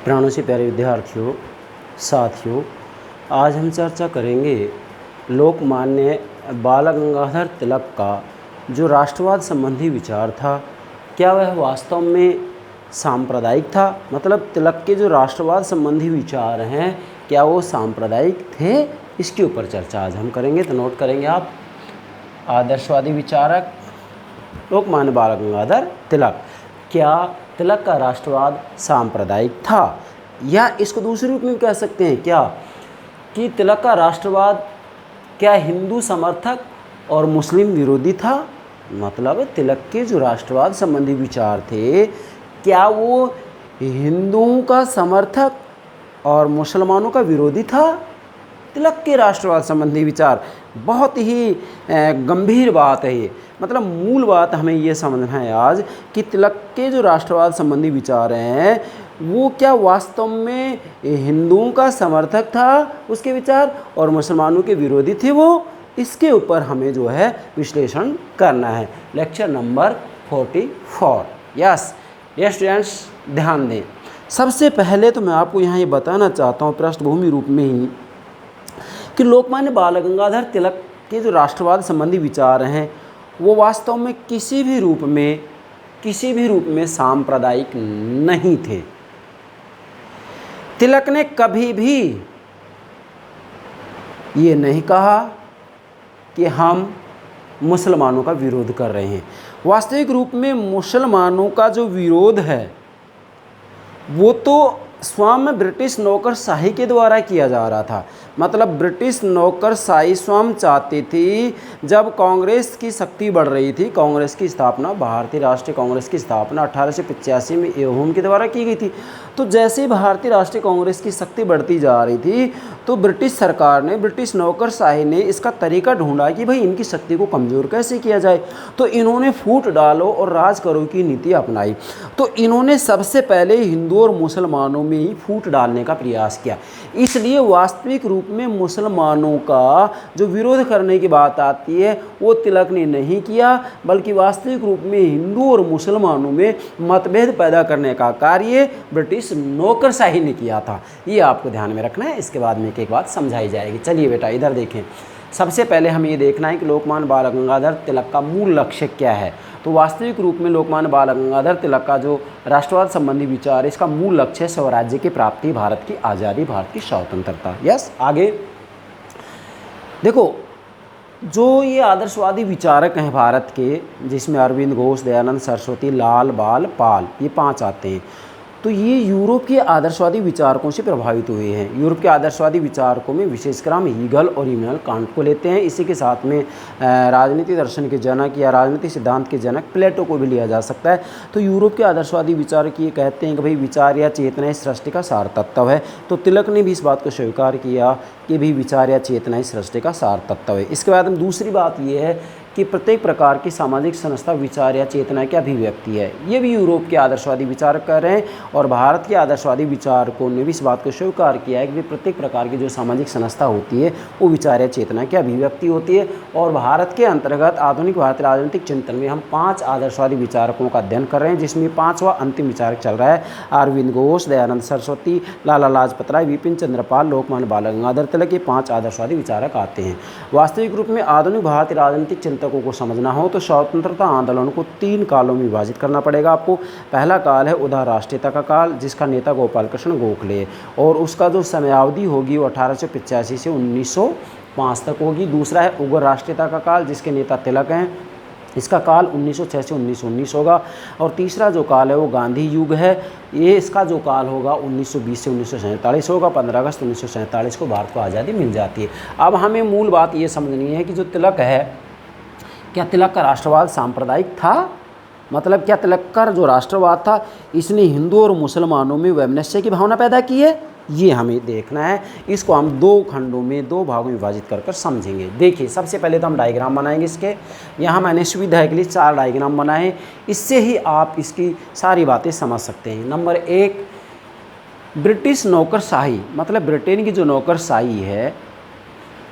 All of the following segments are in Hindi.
प्राणों से प्यारे विद्यार्थियों, साथियों, आज हम चर्चा करेंगे लोकमान्य बाल गंगाधर तिलक का जो राष्ट्रवाद संबंधी विचार था, क्या वह वास्तव में सांप्रदायिक था। मतलब तिलक के जो राष्ट्रवाद संबंधी विचार हैं, क्या वो सांप्रदायिक थे, इसके ऊपर चर्चा आज हम करेंगे। तो नोट करेंगे आप, आदर्शवादी विचारक लोकमान्य बाल गंगाधर तिलक, क्या तिलक का राष्ट्रवाद सांप्रदायिक था, या इसको दूसरे रूप में कह सकते हैं क्या कि तिलक का राष्ट्रवाद क्या हिंदू समर्थक और मुस्लिम विरोधी था। मतलब तिलक के जो राष्ट्रवाद संबंधी विचार थे, क्या वो हिंदुओं का समर्थक और मुसलमानों का विरोधी था। तिलक के राष्ट्रवाद संबंधी विचार बहुत ही गंभीर बात है ये। मतलब मूल बात हमें ये समझना है आज कि तिलक के जो राष्ट्रवाद संबंधी विचार हैं, वो क्या वास्तव में हिंदुओं का समर्थक था उसके विचार, और मुसलमानों के विरोधी थे वो। इसके ऊपर हमें जो है विश्लेषण करना है। Lecture number 44। यस स्टूडेंट्स, ध्यान दें। सबसे पहले तो मैं आपको यहाँ ये बताना चाहता हूँ पृष्ठभूमि रूप में ही कि लोकमान्य बाल गंगाधर तिलक के जो राष्ट्रवाद संबंधी विचार हैं, वो वास्तव में किसी भी रूप में सांप्रदायिक नहीं थे। तिलक ने कभी भी ये नहीं कहा कि हम मुसलमानों का विरोध कर रहे हैं। वास्तविक रूप में मुसलमानों का जो विरोध है वो तो स्वयं ब्रिटिश नौकरशाही के द्वारा किया जा रहा था। मतलब ब्रिटिश नौकरशाही स्वयं चाहती थी, जब कांग्रेस की शक्ति बढ़ रही थी, कांग्रेस की स्थापना, भारतीय राष्ट्रीय कांग्रेस की स्थापना 1885 में एवोम के द्वारा की गई थी। तो जैसे भारतीय राष्ट्रीय कांग्रेस की शक्ति बढ़ती जा रही थी, तो ब्रिटिश सरकार ने, ब्रिटिश नौकरशाही ने इसका तरीका ढूंढा कि भाई इनकी शक्ति को कमज़ोर कैसे किया जाए। तो इन्होंने फूट डालो और राज करो की नीति अपनाई। तो इन्होंने सबसे पहले हिंदू और मुसलमानों में ही फूट डालने का प्रयास किया। इसलिए वास्तविक रूप में मुसलमानों का जो विरोध करने की बात आती है, वो तिलक ने नहीं किया, बल्कि वास्तविक रूप में हिंदू और मुसलमानों में मतभेद पैदा करने का कार्य ब्रिटिश नौकरशाही ने किया था। ये आपको ध्यान में रखना है। इसके बाद में एक बात समझाई जाएगी। चलिए बेटा इधर देखें। सबसे पहले हमें ये देखना है कि लोकमान्य बाल गंगाधर तिलक का मूल लक्ष्य क्या है। तो वास्तविक रूप में लोकमान्य बाल गंगाधर तिलक का जो राष्ट्रवाद संबंधी विचार है, इसका मूल लक्ष्य है स्वराज्य की प्राप्ति, भारत की आज़ादी, भारत की स्वतंत्रता। यस, आगे देखो, जो ये आदर्शवादी विचारक हैं भारत के, जिसमें अरविंद घोष, दयानंद सरस्वती, लाल बाल पाल, ये 5 आते हैं। तो ये यूरोप के आदर्शवादी विचारकों से प्रभावित हुए हैं। यूरोप के आदर्शवादी विचारकों में विशेषकर हम हीगल और इमैनुअल कांट को लेते हैं। इसी के साथ में राजनीति दर्शन के जनक या राजनीति सिद्धांत के जनक प्लेटो को भी लिया जा सकता है। तो यूरोप के आदर्शवादी विचारक ये कहते हैं कि भाई विचार या चेतना इस सृष्टि का सार तत्व है। तो तिलक ने भी इस बात को स्वीकार किया कि भी विचार या चेतना इस सृष्टि का सार तत्व है। इसके बाद हम दूसरी बात ये है कि प्रत्येक प्रकार की सामाजिक संस्था विचार या चेतना की अभिव्यक्ति है। ये भी यूरोप के आदर्शवादी विचारक कह रहे हैं, और भारत के आदर्शवादी विचारकों ने भी इस बात को स्वीकार किया है कि प्रत्येक प्रकार की जो सामाजिक संस्था होती है वो विचार या चेतना की अभिव्यक्ति होती है। और भारत के अंतर्गत आधुनिक भारतीय राजनीतिक चिंतन में हम 5 आदर्शवादी विचारकों का अध्ययन कर रहे हैं, जिसमें 5वां अंतिम विचारक चल रहा है अरविंद घोष, दयानंद सरस्वती, लाला लाजपत राय, विपिन चंद्र पाल, लोकमान्य बाल गंगाधर तिलक। ये 5 आदर्शवादी विचारक आते हैं। वास्तविक रूप में आधुनिक भारतीय राजनीतिक चिंतकों को समझना हो तो स्वतंत्रता आंदोलन को 3 कालों में विभाजित करना पड़ेगा आपको। पहला काल है उदार राष्ट्रीयता का काल, जिसका नेता गोपाल कृष्ण गोखले, और उसका जो समयावधि होगी वो 1885 से 1905 तक होगी। दूसरा है उग्र राष्ट्रीयता का काल, जिसके नेता तिलक हैं, इसका काल 1906 से 1919 होगा। और तीसरा जो काल है वो गांधी युग है, ये इसका जो काल होगा 1920 से 1947 होगा। 15 अगस्त 1947 को भारत को आज़ादी मिल जाती है। अब हमें मूल बात ये समझनी है कि जो तिलक है, क्या तिलक का राष्ट्रवाद सांप्रदायिक था। मतलब क्या तिलक का जो राष्ट्रवाद था, इसने हिंदू और मुसलमानों में वैमनस्य की भावना पैदा की है, ये हमें देखना है। इसको हम 2 खंडों में, 2 भागों में विभाजित कर समझेंगे। देखिए, सबसे पहले तो हम डायग्राम बनाएंगे इसके। यहाँ मैंने सुविधा के लिए 4 डायग्राम बनाए, इससे ही आप इसकी सारी बातें समझ सकते हैं। नंबर 1, ब्रिटिश नौकरशाही, मतलब ब्रिटेन की जो नौकरशाही है,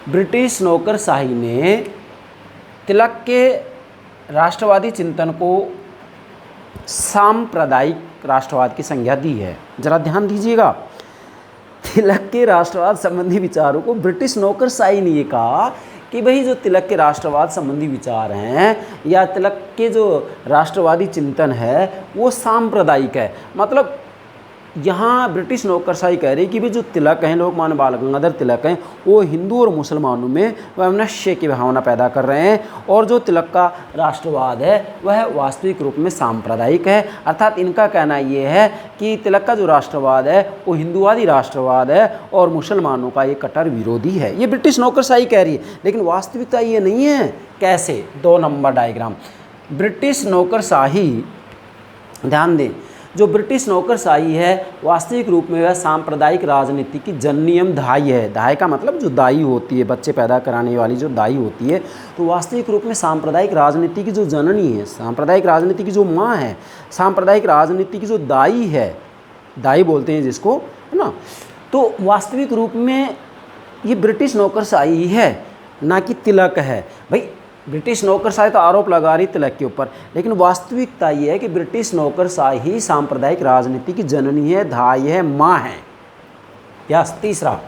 ब्रिटिश नौकरशाही ने तिलक के राष्ट्रवादी चिंतन को सांप्रदायिक राष्ट्रवाद की संज्ञा दी है। जरा ध्यान दीजिएगा, तिलक के राष्ट्रवाद संबंधी विचारों को ब्रिटिश नौकरशाही ने ये कहा कि भाई जो तिलक के राष्ट्रवाद संबंधी विचार हैं या तिलक के जो राष्ट्रवादी चिंतन है वो सांप्रदायिक है। मतलब यहाँ ब्रिटिश नौकरशाही कह रही कि भाई जो तिलक हैं, लोकमान्य बाल गंगाधर तिलक हैं, वो हिंदू और मुसलमानों में वैमनस्य की भावना पैदा कर रहे हैं, और जो तिलक का राष्ट्रवाद है वह वास्तविक रूप में सांप्रदायिक है। अर्थात इनका कहना ये है कि तिलक का जो राष्ट्रवाद है वो हिंदुवादी राष्ट्रवाद है और मुसलमानों का ये कट्टर विरोधी है। ये ब्रिटिश नौकरशाही कह रही है, लेकिन वास्तविकता ये नहीं है। कैसे? 2 नंबर डायग्राम। ब्रिटिश नौकरशाही, ध्यान दें, जो ब्रिटिश नौकरशाही है वास्तविक रूप में वह सांप्रदायिक राजनीति की जननी एवं दाई है। दाई का मतलब जो दाई होती है, बच्चे पैदा कराने वाली जो दाई होती है, तो वास्तविक रूप में सांप्रदायिक राजनीति की जो जननी है, सांप्रदायिक राजनीति की जो माँ है, सांप्रदायिक राजनीति की जो दाई है, दाई बोलते हैं जिसको, है ना, तो वास्तविक रूप में ये ब्रिटिश नौकरशाही है, ना कि तिलक है। भाई ब्रिटिश नौकरशाही तो आरोप लगा रही तिलक के ऊपर, लेकिन वास्तविकता ये है कि ब्रिटिश नौकरशाही सांप्रदायिक राजनीति की जननी है, धाई है, माँ है। यस, तीसरा,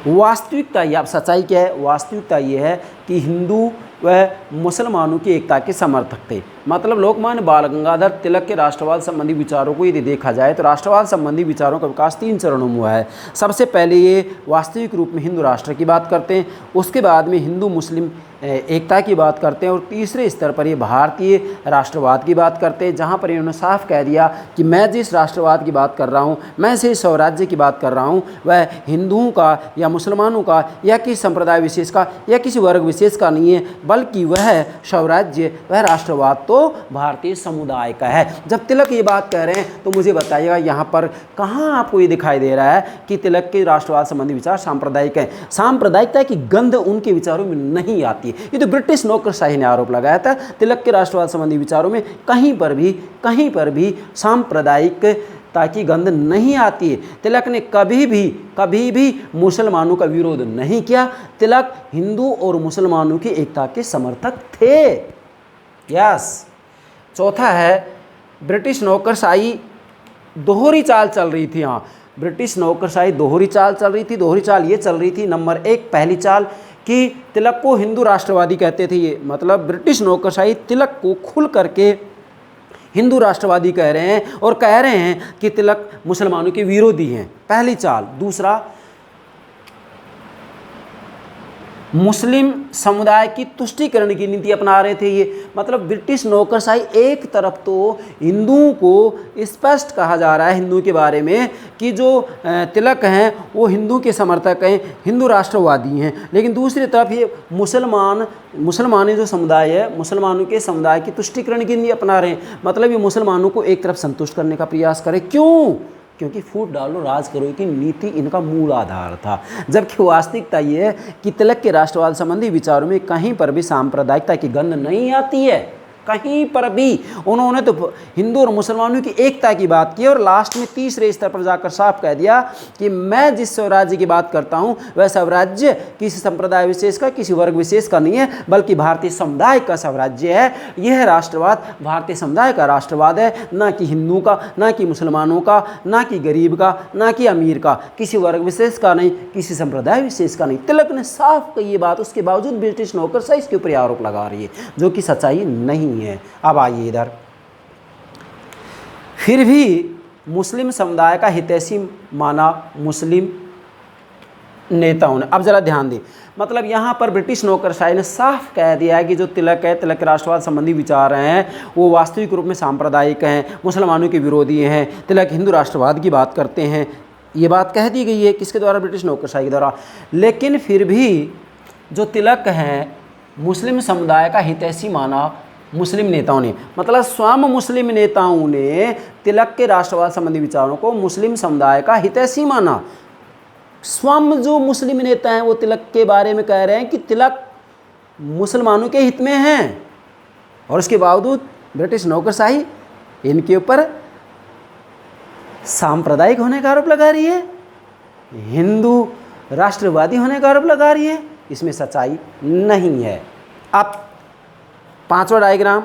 वास्तविकता ये, अब सच्चाई क्या है? वास्तविकता ये है कि हिंदू वह मुसलमानों की एकता के समर्थक थे। मतलब लोकमान्य बाल गंगाधर तिलक के राष्ट्रवाद संबंधी विचारों को यदि देखा जाए तो राष्ट्रवाद संबंधी विचारों का विकास 3 चरणों में हुआ है। सबसे पहले ये वास्तविक रूप में हिंदू राष्ट्र की बात करते हैं, उसके बाद में हिंदू मुस्लिम एकता की बात करते हैं, और तीसरे स्तर पर ये भारतीय राष्ट्रवाद की बात करते हैं, जहाँ पर इन्होंने साफ कह दिया कि मैं जिस राष्ट्रवाद की बात कर रहा हूँ, मैं से स्वराज्य की बात कर रहा हूँ, वह हिंदुओं का या मुसलमानों का या किसी संप्रदाय विशेष का या किसी वर्ग विशेष का नहीं है, बल्कि वह स्वराज्य, वह राष्ट्रवाद तो भारतीय समुदाय का है। जब तिलक ये बात कह रहे हैं तो मुझे बताइएगा यहाँ पर कहाँ आपको ये दिखाई दे रहा है कि तिलक के राष्ट्रवाद संबंधी विचार सांप्रदायिक है? सांप्रदायिकता की गंध उनके विचारों में नहीं आती। ये तो ब्रिटिश नौकरशाही ने आरोप लगाया था, तिलक के राष्ट्रवाद संबंधी विचारों में कहीं पर भी सांप्रदायिकता की गंध नहीं आती है। तिलक ने कभी भी मुसलमानों का विरोध नहीं किया। तिलक हिंदू और मुसलमानों की एकता के समर्थक थे। यस। चौथा है, ब्रिटिश नौकरशाही दोहरी चाल चल रही थी। हाँ, ब्रिटिश नौकरशाही दोहरी चाल चल रही थी। दोहरी चाल ये चल रही थी, नंबर 1 पहली चाल कि तिलक को हिंदू राष्ट्रवादी कहते थे। ये मतलब ब्रिटिश नौकरशाही तिलक को खुल करके हिंदू राष्ट्रवादी कह रहे हैं और कह रहे हैं कि तिलक मुसलमानों के विरोधी हैं, पहली चाल। दूसरा, मुस्लिम समुदाय की तुष्टीकरण की नीति अपना रहे थे ये। मतलब ब्रिटिश नौकरशाही एक तरफ तो हिंदुओं को स्पष्ट कहा जा रहा है हिंदू के बारे में कि जो तिलक हैं वो हिंदू के समर्थक हैं, हिंदू राष्ट्रवादी हैं, लेकिन दूसरी तरफ ये मुसलमानी जो समुदाय है, मुसलमानों के समुदाय की तुष्टीकरण की नीति अपना रहे हैं। मतलब ये मुसलमानों को एक तरफ संतुष्ट करने का प्रयास करें। क्यों? क्योंकि फूट डालो राज करो की नीति इनका मूल आधार था। जबकि वास्तविकता ये है कि तिलक के राष्ट्रवाद संबंधी विचारों में कहीं पर भी सांप्रदायिकता की गंध नहीं आती है, कहीं पर भी। उन्होंने तो हिंदू और मुसलमानों की एकता की बात की और लास्ट में तीसरे स्तर पर जाकर साफ कह दिया कि मैं जिस स्वराज्य की बात करता हूं वह स्वराज्य किसी संप्रदाय विशेष का, किसी वर्ग विशेष का नहीं है, बल्कि भारतीय समुदाय का स्वराज्य है। यह राष्ट्रवाद भारतीय समुदाय का राष्ट्रवाद है, ना कि हिंदू का, ना कि मुसलमानों का, ना कि गरीब का, ना कि अमीर का, किसी वर्ग विशेष का नहीं, किसी संप्रदाय विशेष का नहीं। तिलक ने साफ कही ये बात, उसके बावजूद ब्रिटिश नौकरशाही इसके ऊपर आरोप लगा रही है, जो कि सच्चाई नहीं है। अब आइए इधर, फिर भी मुस्लिम समुदाय का हितैषी माना मुस्लिम नेताओं ने। अब जरा ध्यान दें, मतलब यहाँ पर ब्रिटिश नौकरशाही ने साफ कह दिया है कि जो तिलक है, तिलक के राष्ट्रवाद संबंधी विचार हैं वो वास्तविक रूप में सांप्रदायिक हैं, मुसलमानों के विरोधी हैं, तिलक हिंदू राष्ट्रवाद की बात करते हैं। ये बात कह दी गई है किसके द्वारा? ब्रिटिश नौकरशाही के द्वारा। लेकिन फिर भी जो तिलक हैं मुस्लिम समुदाय का हितैषी माना मुस्लिम नेताओं ने। मतलब स्वयं मुस्लिम नेताओं ने तिलक के राष्ट्रवाद संबंधी विचारों को मुस्लिम समुदाय का हितैषी माना। स्वयं जो मुस्लिम नेता हैं वो तिलक के बारे में कह रहे हैं कि तिलक मुसलमानों के हित में हैं, और उसके बावजूद ब्रिटिश नौकरशाही इनके ऊपर सांप्रदायिक होने का आरोप लगा रही है, हिंदू राष्ट्रवादी होने का आरोप लगा रही है। इसमें सच्चाई नहीं है। अब 5वां डायग्राम,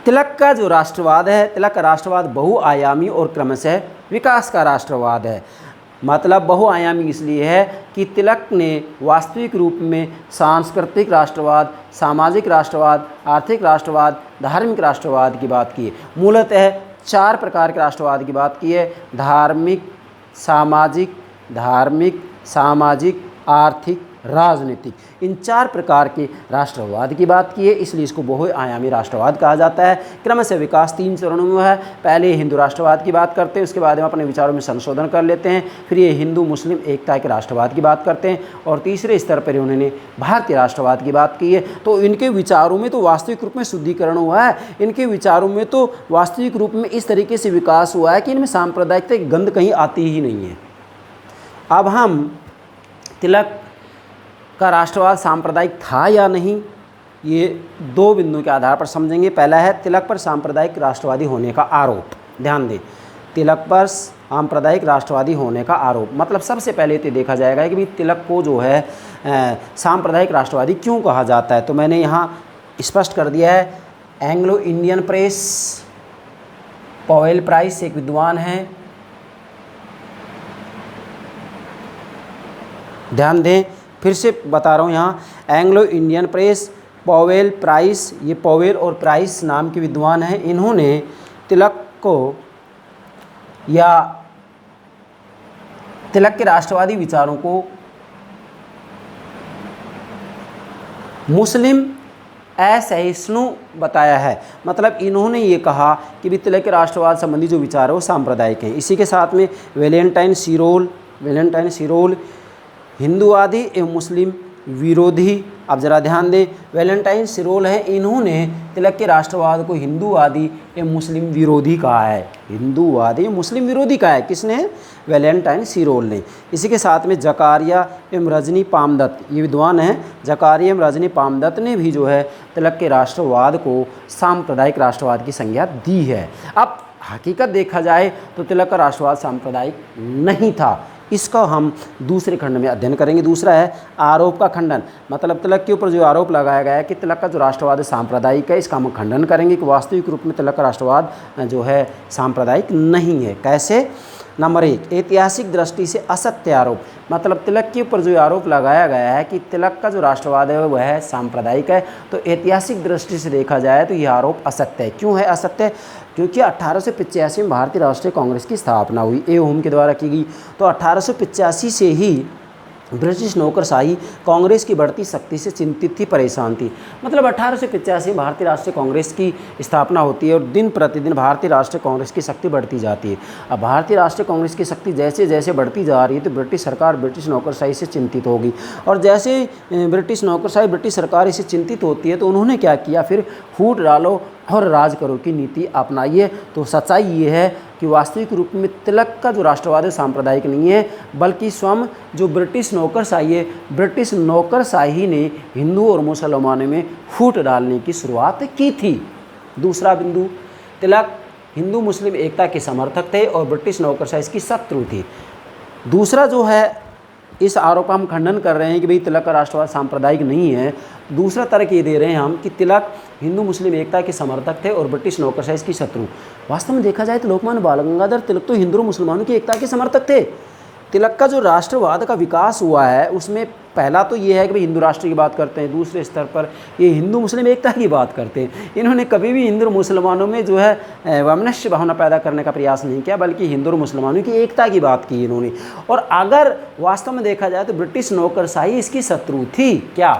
तिलक का जो राष्ट्रवाद है, तिलक का राष्ट्रवाद बहुआयामी और क्रमशः विकास का राष्ट्रवाद है। मतलब बहुआयामी इसलिए है कि तिलक ने वास्तविक रूप में सांस्कृतिक राष्ट्रवाद, सामाजिक राष्ट्रवाद, आर्थिक राष्ट्रवाद, धार्मिक राष्ट्रवाद की बात की है। मूलतः 4 प्रकार के राष्ट्रवाद की बात की है: धार्मिक, सामाजिक, आर्थिक, राजनीतिक। इन 4 प्रकार के राष्ट्रवाद की बात की है, इसलिए इसको बहुआयामी राष्ट्रवाद कहा जाता है। क्रमशः विकास 3 चरणों में है। पहले हिंदू राष्ट्रवाद की बात करते हैं, उसके बाद हम अपने विचारों में संशोधन कर लेते हैं। फिर ये हिंदू मुस्लिम एकता के राष्ट्रवाद की बात करते हैं, और तीसरे स्तर पर उन्होंने भारतीय राष्ट्रवाद की बात की है। तो इनके विचारों में तो वास्तविक रूप में शुद्धिकरण हुआ है, इनके विचारों में तो वास्तविक रूप में इस तरीके से विकास हुआ है कि इनमें सांप्रदायिकता की गंध कहीं आती ही नहीं है। अब हम तिलक का राष्ट्रवाद सांप्रदायिक था या नहीं, ये 2 बिंदुओं के आधार पर समझेंगे। पहला है तिलक पर सांप्रदायिक राष्ट्रवादी होने का आरोप। ध्यान दें, तिलक पर सांप्रदायिक राष्ट्रवादी होने का आरोप मतलब सबसे पहले तो देखा जाएगा कि भाई तिलक को जो है सांप्रदायिक राष्ट्रवादी क्यों कहा जाता है। तो मैंने यहाँ स्पष्ट कर दिया है। Anglo Indian press, Powell price एक विद्वान हैं, ध्यान दें, फिर से बता रहा हूँ यहाँ, Anglo Indian press, Powell price, ये पॉवेल और प्राइस नाम के विद्वान हैं। इन्होंने तिलक को या तिलक के राष्ट्रवादी विचारों को मुस्लिम असहिष्णु बताया है। मतलब इन्होंने ये कहा कि भी तिलक के राष्ट्रवाद संबंधी जो विचार है वो सांप्रदायिक हैं। इसी के साथ में वैलेंटाइन सिरोल हिंदूवादी एवं मुस्लिम विरोधी। अब ज़रा ध्यान दें, वैलेंटाइन सिरोल है, इन्होंने तिलक के राष्ट्रवाद को हिंदूवादी एवं मुस्लिम विरोधी कहा है। हिंदूवादी मुस्लिम विरोधी कहा है किसने? वैलेंटाइन सिरोल ने। इसी के साथ में जकारिया एवं रजनी पामदत्त, ये विद्वान हैं, जकारिया एवं रजनी पामदत्त ने भी जो है तिलक के राष्ट्रवाद को सांप्रदायिक राष्ट्रवाद की संज्ञा दी है। अब हकीकत देखा जाए तो तिलक का राष्ट्रवाद सांप्रदायिक नहीं था। इसका हम दूसरे खंड में अध्ययन करेंगे। दूसरा है आरोप का खंडन। मतलब तिलक के ऊपर जो आरोप लगाया गया है कि तिलक का जो राष्ट्रवाद है सांप्रदायिक है, इसका हम खंडन करेंगे कि वास्तविक रूप में तिलक का राष्ट्रवाद जो है सांप्रदायिक नहीं है। कैसे? नंबर 1, ऐतिहासिक दृष्टि से असत्य आरोप। मतलब तिलक के ऊपर जो आरोप लगाया गया है कि तिलक का जो राष्ट्रवाद है वह सांप्रदायिक है, तो ऐतिहासिक दृष्टि से देखा जाए तो यह आरोप असत्य है। क्यों है असत्य? क्योंकि 1885 में भारतीय राष्ट्रीय कांग्रेस की स्थापना हुई, ए होम के द्वारा की गई। तो 1885 से ही ब्रिटिश नौकरशाही कांग्रेस की बढ़ती शक्ति से चिंतित थी, परेशान थी। मतलब 1885 भारतीय राष्ट्रीय कांग्रेस की स्थापना होती है और दिन प्रतिदिन भारतीय राष्ट्रीय कांग्रेस की शक्ति बढ़ती जाती है। अब भारतीय राष्ट्रीय कांग्रेस की शक्ति जैसे जैसे बढ़ती जा रही है तो ब्रिटिश सरकार ब्रिटिश नौकरशाही से चिंतित होगी, और जैसे ब्रिटिश नौकरशाही ब्रिटिश सरकार इससे चिंतित होती है तो उन्होंने क्या किया, फिर फूट डालो और राज करो की नीति अपनाइए। तो सच्चाई ये है कि वास्तविक रूप में तिलक का जो राष्ट्रवाद है सांप्रदायिक नहीं है, बल्कि स्वयं जो ब्रिटिश नौकरशाही है, ब्रिटिश नौकरशाही ने हिंदू और मुसलमानों में फूट डालने की शुरुआत की थी। दूसरा बिंदु, तिलक हिंदू मुस्लिम एकता के समर्थक थे और ब्रिटिश नौकरशाही इसकी शत्रु थी। दूसरा जो है, इस आरोप का हम खंडन कर रहे हैं कि भाई तिलक का राष्ट्रवाद सांप्रदायिक नहीं है। दूसरा तर्क ये दे रहे हैं हम कि तिलक हिंदू मुस्लिम एकता के समर्थक थे और ब्रिटिश नौकरशाही की शत्रु। वास्तव में देखा जाए तो लोकमान्य बाल गंगाधर तिलक तो हिंदू और मुसलमानों की एकता के समर्थक थे। तिलक का जो राष्ट्रवाद का विकास हुआ है उसमें पहला तो ये है कि भाई हिंदू राष्ट्र की बात करते हैं, दूसरे स्तर पर ये हिंदू मुस्लिम एकता की बात करते हैं। इन्होंने कभी भी हिंदू और मुसलमानों में जो है वैमनस्य भावना पैदा करने का प्रयास नहीं किया, बल्कि हिंदू और मुसलमानों की एकता की बात की इन्होंने। और अगर वास्तव में देखा जाए तो ब्रिटिश नौकरशाही इसकी शत्रु थी। क्या?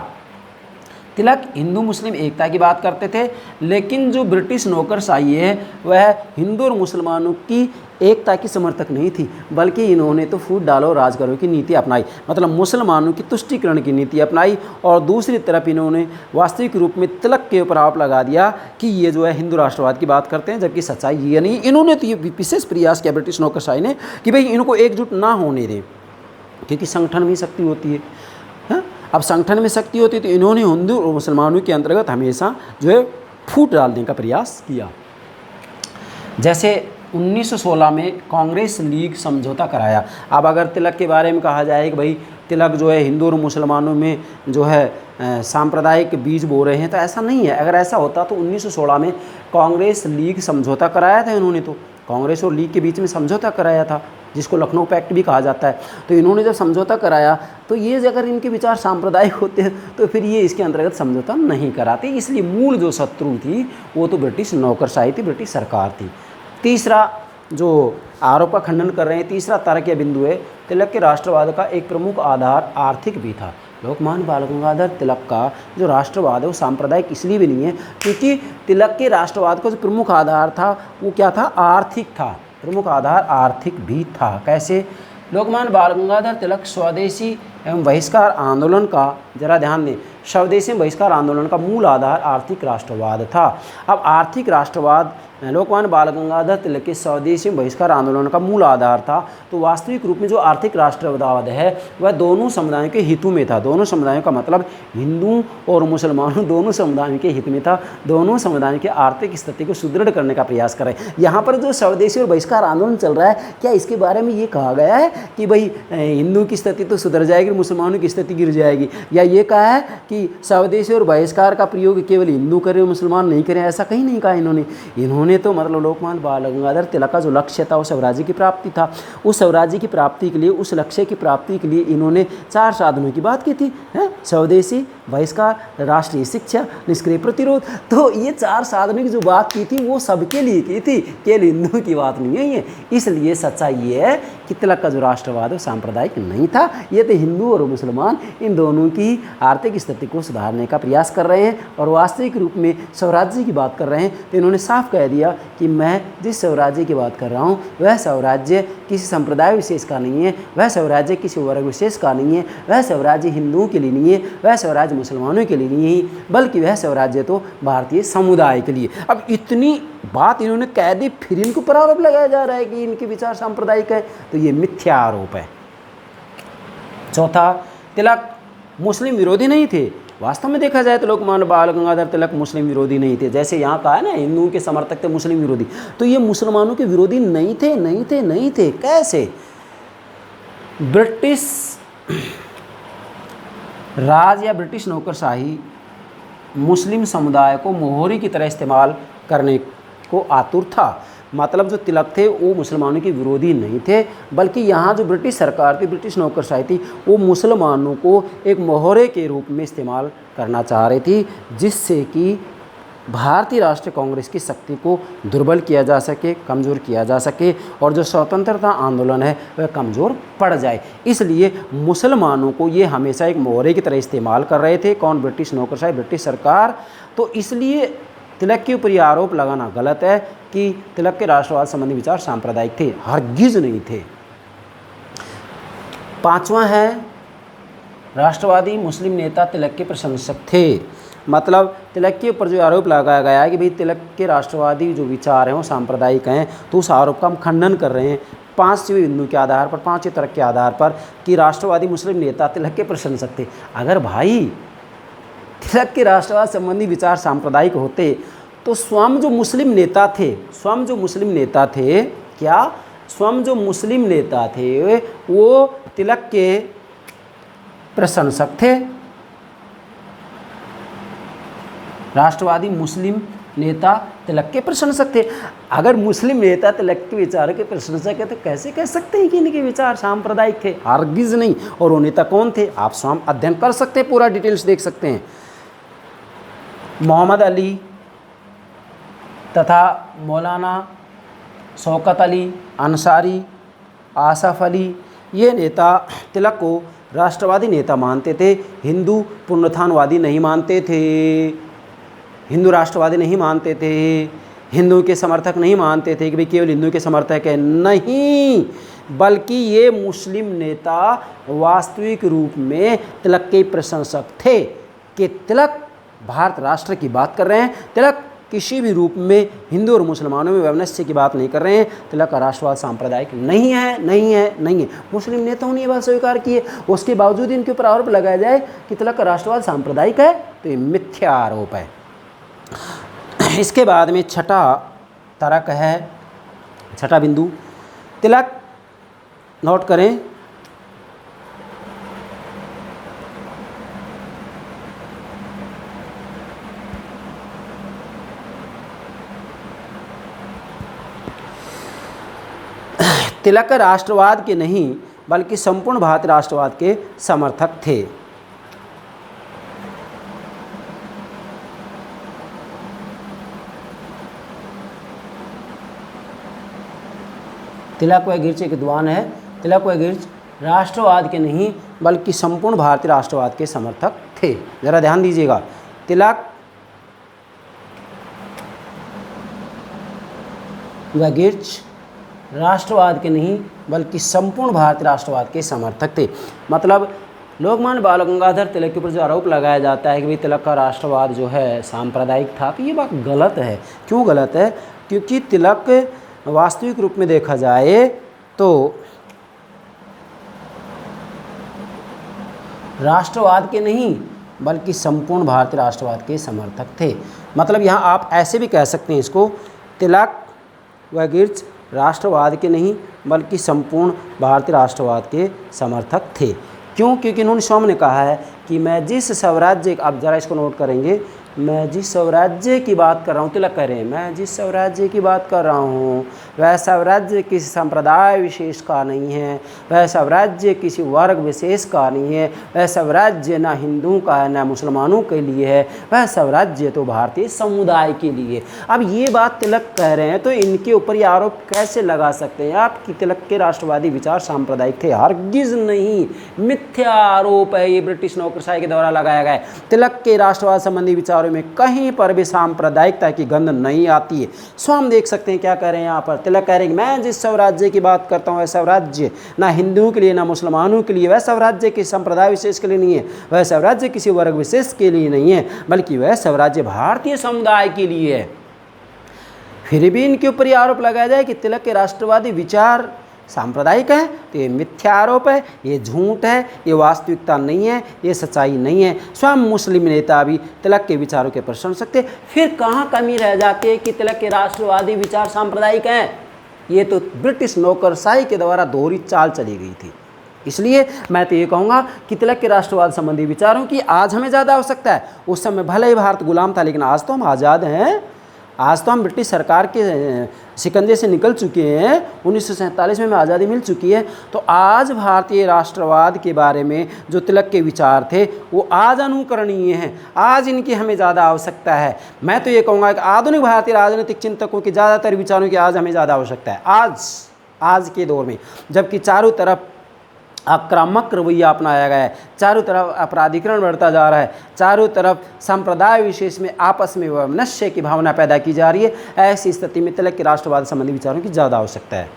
तिलक हिंदू मुस्लिम एकता की बात करते थे, लेकिन जो ब्रिटिश नौकरशाही है वह हिंदू और मुसलमानों की एकता की समर्थक नहीं थी, बल्कि इन्होंने तो फूट डालो राज करो की नीति अपनाई। मतलब मुसलमानों की तुष्टीकरण की नीति अपनाई, और दूसरी तरफ इन्होंने वास्तविक रूप में तिलक के ऊपर आरोप लगा दिया कि ये जो है हिंदू राष्ट्रवाद की बात करते हैं, जबकि सच्चाई ये नहीं। इन्होंने तो ये विशेष प्रयास किया ब्रिटिश नौकरशाही ने कि भाई इनको एकजुट ना होने दें, क्योंकि संगठन में शक्ति होती है। अब संगठन में शक्ति होती है तो इन्होंने हिंदू और मुसलमानों के अंतर्गत हमेशा जो है फूट डालने का प्रयास किया। जैसे 1916 में कांग्रेस लीग समझौता कराया। अब अगर तिलक के बारे में कहा जाए कि भाई तिलक जो है हिंदू और मुसलमानों में जो है सांप्रदायिक बीज बो रहे हैं, तो ऐसा नहीं है। अगर ऐसा होता तो 1916 में कांग्रेस लीग समझौता कराया था इन्होंने, तो कांग्रेस और लीग के बीच में समझौता कराया था, जिसको लखनऊ पैक्ट भी कहा जाता है। तो इन्होंने जब समझौता कराया तो ये अगर इनके विचार सांप्रदायिक होते तो फिर ये इसके अंतर्गत समझौता नहीं कराते। इसलिए मूल जो शत्रु थी वो तो ब्रिटिश नौकरशाही थी, ब्रिटिश सरकार थी। तीसरा जो आरोप का खंडन कर रहे हैं, तीसरा तर्क या बिंदु है, तिलक के राष्ट्रवाद का एक प्रमुख आधार आर्थिक भी था। लोकमान्य बाल गंगाधर तिलक का जो राष्ट्रवाद है वो सांप्रदायिक इसलिए भी नहीं है क्योंकि तिलक के राष्ट्रवाद का जो प्रमुख आधार था वो क्या था, आर्थिक था। प्रमुख आधार आर्थिक भी था। कैसे? लोकमान्य बाल गंगाधर तिलक स्वदेशी एवं बहिष्कार आंदोलन का, जरा ध्यान दें, स्वदेशी बहिष्कार आंदोलन का मूल आधार आर्थिक राष्ट्रवाद था। अब आर्थिक राष्ट्रवाद लोकमान्य बाल गंगाधर तिलक के स्वदेशी बहिष्कार आंदोलन का मूल आधार था, तो वास्तविक रूप में जो आर्थिक राष्ट्रवाद है वह दोनों समुदायों के हितों में था। दोनों समुदायों का मतलब हिंदू और मुसलमानों दोनों समुदायों के हित में था। दोनों समुदायों की आर्थिक स्थिति को सुदृढ़ करने का प्रयास करें। यहाँ पर जो स्वदेशी और बहिष्कार आंदोलन चल रहा है, क्या इसके बारे में ये कहा गया है कि भाई हिंदू की स्थिति तो सुधर जाएगी, मुसलमानों की स्थिति गिर जाएगी, या ये कहा है कि स्वदेशी और बहिष्कार का प्रयोग केवल हिंदू करें मुसलमान नहीं करें? ऐसा कहीं नहीं कहा इन्होंने तो मतलब लोकमान्य बाल गंगाधर तिलक का जो लक्ष्य था वो स्वराज्य की प्राप्ति था। उस स्वराज्य की प्राप्ति के लिए, उस लक्ष्य की प्राप्ति के लिए इन्होंने 4 साधनों की बात की थी, स्वदेशी, बहिष्कार, राष्ट्रीय शिक्षा, निष्क्रिय प्रतिरोध। तो ये 4 साधनों की जो बात की थी वो सबके लिए की थी, केवल हिंदू की बात नहीं है ये। इसलिए सच्चाई ये है कि तिलक का जो राष्ट्रवाद है सांप्रदायिक नहीं था। ये तो हिंदू और मुसलमान इन दोनों की आर्थिक स्थिति को सुधारने का प्रयास कर रहे हैं और वास्तविक रूप में स्वराज्य की बात कर रहे हैं। तो इन्होंने साफ कह दिया कि मैं जिस स्वराज्य की बात कर रहा हूँ वह स्वराज्य किसी संप्रदाय विशेष का नहीं है, वह स्वराज्य किसी वर्ग विशेष का नहीं है, वह स्वराज्य हिंदुओं के लिए नहीं है, वह स्वराज्य मुसलमानों के लिए नहीं है, बल्कि वह स्वराज्य तो भारतीय समुदाय के लिए। अब इतनी बात इन्होंने कह दी, फिर इनको पर आरोप लगाया जा रहा है कि इनके विचार सांप्रदायिक है, तो ये मिथ्या आरोप है। चौथा, तिलक मुस्लिम विरोधी नहीं थे। वास्तव में देखा जाए तो लोकमान्य बाल गंगाधर तिलक मुस्लिम विरोधी नहीं थे। जैसे यहाँ कहा है ना, हिंदुओं के समर्थक थे, मुस्लिम विरोधी, तो ये मुसलमानों के विरोधी नहीं थे, नहीं थे, नहीं थे। कैसे? ब्रिटिश राज या ब्रिटिश नौकरशाही मुस्लिम समुदाय को मोहरी की तरह इस्तेमाल करने को आतुर था। मतलब जो तिलक थे वो मुसलमानों के विरोधी नहीं थे, बल्कि यहाँ जो ब्रिटिश सरकार थी, ब्रिटिश नौकरशाही थी, वो मुसलमानों को एक मोहरे के रूप में इस्तेमाल करना चाह रही थी, जिससे कि भारतीय राष्ट्रीय कांग्रेस की शक्ति को दुर्बल किया जा सके, कमज़ोर किया जा सके, और जो स्वतंत्रता आंदोलन है वह कमज़ोर पड़ जाए। इसलिए मुसलमानों को ये हमेशा एक मोहरे की तरह इस्तेमाल कर रहे थे। कौन? ब्रिटिश नौकरशाही, ब्रिटिश सरकार। तो इसलिए तिलक के ऊपर यह आरोप लगाना गलत है कि तिलक के राष्ट्रवाद संबंधी विचार सांप्रदायिक थे, हरगिज नहीं थे। 5वां है, राष्ट्रवादी मुस्लिम नेता तिलक के प्रशंसक थे। मतलब तिलक के ऊपर जो आरोप लगाया गया है कि भाई तिलक के राष्ट्रवादी जो विचार हैं वो सांप्रदायिक हैं, तो उस आरोप का हम खंडन कर रहे हैं 5वें बिंदु के आधार पर, 5वें तर्क के आधार पर कि राष्ट्रवादी मुस्लिम नेता तिलक के प्रशंसक थे। अगर भाई तिलक के राष्ट्रवाद संबंधी विचार सांप्रदायिक होते तो स्वयं जो मुस्लिम नेता थे, स्वयं जो मुस्लिम नेता थे, क्या स्वयं जो मुस्लिम नेता थे वो तिलक के प्रशंसक थे। राष्ट्रवादी मुस्लिम नेता तिलक के प्रशंसक थे। अगर मुस्लिम नेता तिलक के विचारों के प्रशंसक है तो कैसे कह सकते हैं कि इनके विचार सांप्रदायिक थे? हरगिज नहीं। और वो नेता कौन थे? आप स्वयं अध्ययन कर सकते हैं, पूरा डिटेल्स देख सकते हैं। मोहम्मद अली तथा मौलाना शौकत अली अंसारी, आसफ अली, ये नेता तिलक को राष्ट्रवादी नेता मानते थे, हिंदू पुनरुत्थानवादी नहीं मानते थे, हिंदू राष्ट्रवादी नहीं मानते थे, हिंदू के समर्थक नहीं मानते थे कि भाई केवल हिंदू के समर्थक है, नहीं, बल्कि ये मुस्लिम नेता वास्तविक रूप में तिलक के प्रशंसक थे कि तिलक भारत राष्ट्र की बात कर रहे हैं, तिलक किसी भी रूप में हिंदू और मुसलमानों में वैमनस्य की बात नहीं कर रहे हैं। तिलक का राष्ट्रवाद सांप्रदायिक नहीं है, नहीं है, नहीं है। मुस्लिम नेताओं ने ये बात स्वीकार की है, उसके बावजूद इनके ऊपर आरोप लगाया जाए कि तिलक का राष्ट्रवाद सांप्रदायिक है, तो ये मिथ्या आरोप है। इसके बाद में छठा तर्क है, छठा बिंदु, तिलक, नोट करें, तिलक राष्ट्रवाद के नहीं बल्कि संपूर्ण भारतीय राष्ट्रवाद के समर्थक थे। तिलक व गिरच एक विद्वान है, तिलक व गिरच राष्ट्रवाद के नहीं बल्कि संपूर्ण भारतीय राष्ट्रवाद के समर्थक थे। जरा ध्यान दीजिएगा, तिलक व गिरच राष्ट्रवाद के नहीं बल्कि संपूर्ण भारतीय राष्ट्रवाद के समर्थक थे। मतलब लोकमान्य बाल गंगाधर तिलक के ऊपर जो आरोप लगाया जाता है कि भाई तिलक का राष्ट्रवाद जो है सांप्रदायिक था, तो ये बात गलत है। क्यों गलत है? क्योंकि तिलक वास्तविक रूप में देखा जाए तो राष्ट्रवाद के नहीं बल्कि संपूर्ण भारतीय राष्ट्रवाद के समर्थक थे। मतलब यहाँ आप ऐसे भी कह सकते हैं इसको, तिलक व गिरच राष्ट्रवाद के नहीं बल्कि संपूर्ण भारतीय राष्ट्रवाद के समर्थक थे। क्यों? क्योंकि इन्होंने स्वयं ने कहा है कि मैं जिस स्वराज्य, आप जरा इसको नोट करेंगे, मैं जिस स्वराज्य की बात कर रहा हूँ, तिलक कह रहे हैं, मैं जिस स्वराज्य की बात कर रहा हूँ वह स्वराज्य किसी संप्रदाय विशेष का नहीं है, वह स्वराज्य किसी वर्ग विशेष का नहीं है, वह स्वराज्य ना हिंदुओं का है ना मुसलमानों के लिए है, वह स्वराज्य तो भारतीय समुदाय के लिए। अब ये बात तिलक कह रहे हैं तो इनके ऊपर ये आरोप कैसे लगा सकते हैं आप कि तिलक के राष्ट्रवादी विचार सांप्रदायिक थे? हरगिज नहीं, मिथ्या आरोप है, ये ब्रिटिश नौकरशाही के द्वारा लगाया गया है। तिलक के राष्ट्रवाद संबंधी विचारों में कहीं पर भी सांप्रदायिकता की गंध नहीं आती है। स्वयं देख सकते हैं क्या कह रहे हैं यहाँ पर, तिलक कह रहे हैं मैं जिस स्वराज्य की बात करता हूँ वह स्वराज्य ना हिंदुओं के लिए ना मुसलमानों के लिए, वह स्वराज्य किसी संप्रदाय विशेष के लिए नहीं है, वह स्वराज्य किसी वर्ग विशेष के लिए नहीं है, बल्कि वह स्वराज्य भारतीय समुदाय के लिए है। फिर भी इनके ऊपर यह आरोप लगाया जाए कि तिलक के राष्ट्रवादी विचार सांप्रदायिक है, तो ये मिथ्या आरोप है, ये झूठ है, ये वास्तविकता नहीं है, ये सच्चाई नहीं है। स्वयं मुस्लिम नेता भी तिलक के विचारों के प्रशंसक थे। फिर कहाँ कमी रह जाती है कि तिलक के राष्ट्रवादी विचार सांप्रदायिक हैं? ये तो ब्रिटिश नौकरशाही के द्वारा दोहरी चाल चली गई थी। इसलिए मैं तो ये कहूँगा कि तिलक के राष्ट्रवाद संबंधी विचारों की आज हमें ज़्यादा आवश्यकता है। उस समय भले ही भारत गुलाम था, लेकिन आज तो हम आज़ाद हैं, आज तो हम ब्रिटिश सरकार के शिकंजे से निकल चुके हैं। 1947 में हमें आज़ादी मिल चुकी है। तो आज भारतीय राष्ट्रवाद के बारे में जो तिलक के विचार थे वो आज अनुकरणीय हैं, आज इनकी हमें ज़्यादा आवश्यकता है। मैं तो ये कहूँगा कि आधुनिक भारतीय राजनीतिक चिंतकों के ज़्यादातर विचारों की आज हमें ज़्यादा आवश्यकता है, आज के दौर में, जबकि चारों तरफ आक्रामक रवैया अपनाया गया है, चारों तरफ अपराधीकरण बढ़ता जा रहा है, चारों तरफ संप्रदाय विशेष में आपस में वैमनस्य की भावना पैदा की जा रही है। ऐसी स्थिति में तिलक के राष्ट्रवाद संबंधी विचारों की ज़्यादा आवश्यकता है।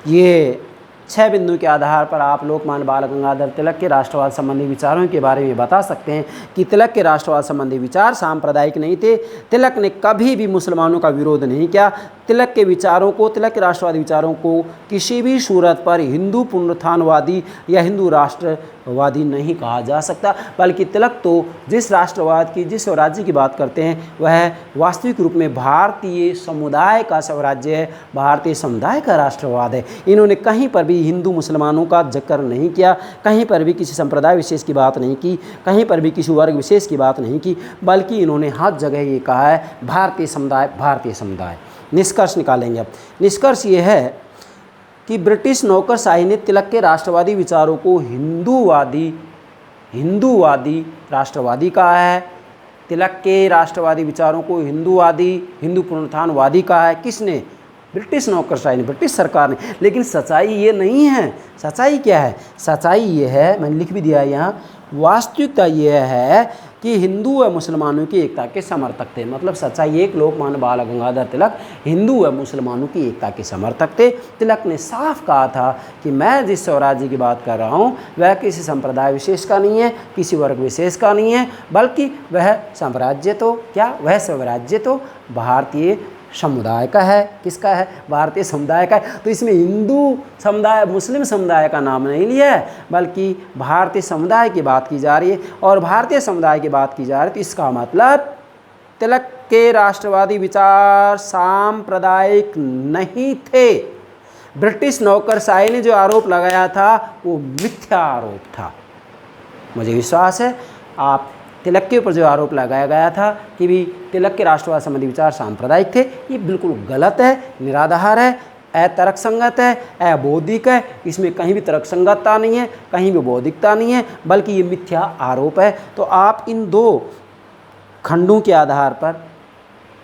ये 6 बिंदु के आधार पर आप लोकमान्य बाल गंगाधर तिलक के राष्ट्रवाद संबंधी विचारों के बारे में बता सकते हैं कि तिलक के राष्ट्रवाद संबंधी विचार सांप्रदायिक नहीं थे। तिलक ने कभी भी मुसलमानों का विरोध नहीं किया। तिलक के विचारों को, तिलक के राष्ट्रवादी विचारों को किसी भी सूरत पर हिंदू पुनरुत्थानवादी या हिंदू राष्ट्रवादी नहीं कहा जा सकता, बल्कि तिलक तो जिस राष्ट्रवाद की, जिस स्वराज्य की बात करते हैं वह वास्तविक रूप में भारतीय समुदाय का स्वराज्य है, भारतीय समुदाय का राष्ट्रवाद है। इन्होंने कहीं पर भी हिंदू मुसलमानों का जिक्र नहीं किया, कहीं पर भी किसी संप्रदाय विशेष की बात नहीं की, कहीं पर भी किसी वर्ग विशेष की बात नहीं की, बल्कि इन्होंने हर जगह ये कहा है भारतीय समुदाय, भारतीय समुदाय। निष्कर्ष निकालेंगे अब। निष्कर्ष ये है कि ब्रिटिश नौकरशाही ने तिलक के राष्ट्रवादी विचारों को हिंदूवादी राष्ट्रवादी कहा है। तिलक के राष्ट्रवादी विचारों को हिंदू पुनरुत्थानवादी कहा है। किसने? ब्रिटिश नौकरशाही ने, ब्रिटिश सरकार ने। लेकिन सच्चाई ये नहीं है। सच्चाई क्या है? सच्चाई ये है, मैंने लिख भी दिया है यहाँ, वास्तविकता ये है कि हिंदू व मुसलमानों की एकता के समर्थक थे। मतलब सच्चाई एक, लोकमान्य बाल गंगाधर तिलक हिंदू व मुसलमानों की एकता के समर्थक थे। तिलक ने साफ कहा था कि मैं जिस स्वराज्य की बात कर रहा हूँ वह किसी संप्रदाय विशेष का नहीं है, किसी वर्ग विशेष का नहीं है, बल्कि वह साम्राज्य तो क्या, वह स्वराज्य तो भारतीय समुदाय का है। किसका है? भारतीय समुदाय का है। तो इसमें हिंदू समुदाय, मुस्लिम समुदाय का नाम नहीं लिया है, बल्कि भारतीय समुदाय की बात की जा रही है। और भारतीय समुदाय की बात की जा रही है तो इसका मतलब तिलक के राष्ट्रवादी विचार सांप्रदायिक नहीं थे। ब्रिटिश नौकरशाही ने जो आरोप लगाया था वो मिथ्या आरोप था। मुझे विश्वास है आप तिलक के ऊपर जो आरोप लगाया गया था कि भी तिलक के राष्ट्रवाद संबंधी विचार सांप्रदायिक थे, ये बिल्कुल गलत है, निराधार है। अतर्क संगत है, अबौद्धिक है, इसमें कहीं भी तर्क संगतता नहीं है, कहीं भी बौद्धिकता नहीं है, बल्कि ये मिथ्या आरोप है। तो आप इन 2 खंडों के आधार पर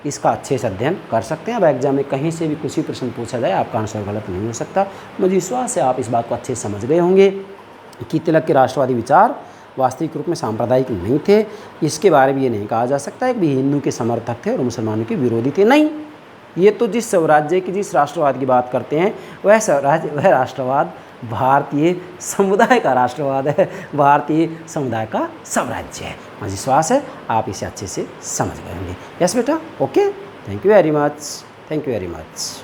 इसका अच्छे से अध्ययन कर सकते हैं। अब एग्जाम में कहीं से भी कुछ भी प्रश्न पूछा जाए आपका आंसर गलत नहीं हो सकता। मुझे विश्वास है आप इस बात को अच्छे से समझ गए होंगे कि तिलक के राष्ट्रवादी विचार वास्तविक रूप में सांप्रदायिक नहीं थे। इसके बारे में ये नहीं कहा जा सकता है कि हिंदू के समर्थक थे और मुसलमानों के विरोधी थे, नहीं। ये तो जिस स्वराज्य की, जिस राष्ट्रवाद की बात करते हैं वह स्वराज्य, वह राष्ट्रवाद भारतीय समुदाय का राष्ट्रवाद है, भारतीय समुदाय का स्वराज्य है। मुझे विश्वास है आप इसे अच्छे से समझ गए होंगे। यस बेटा, okay, thank you very much, thank you very much.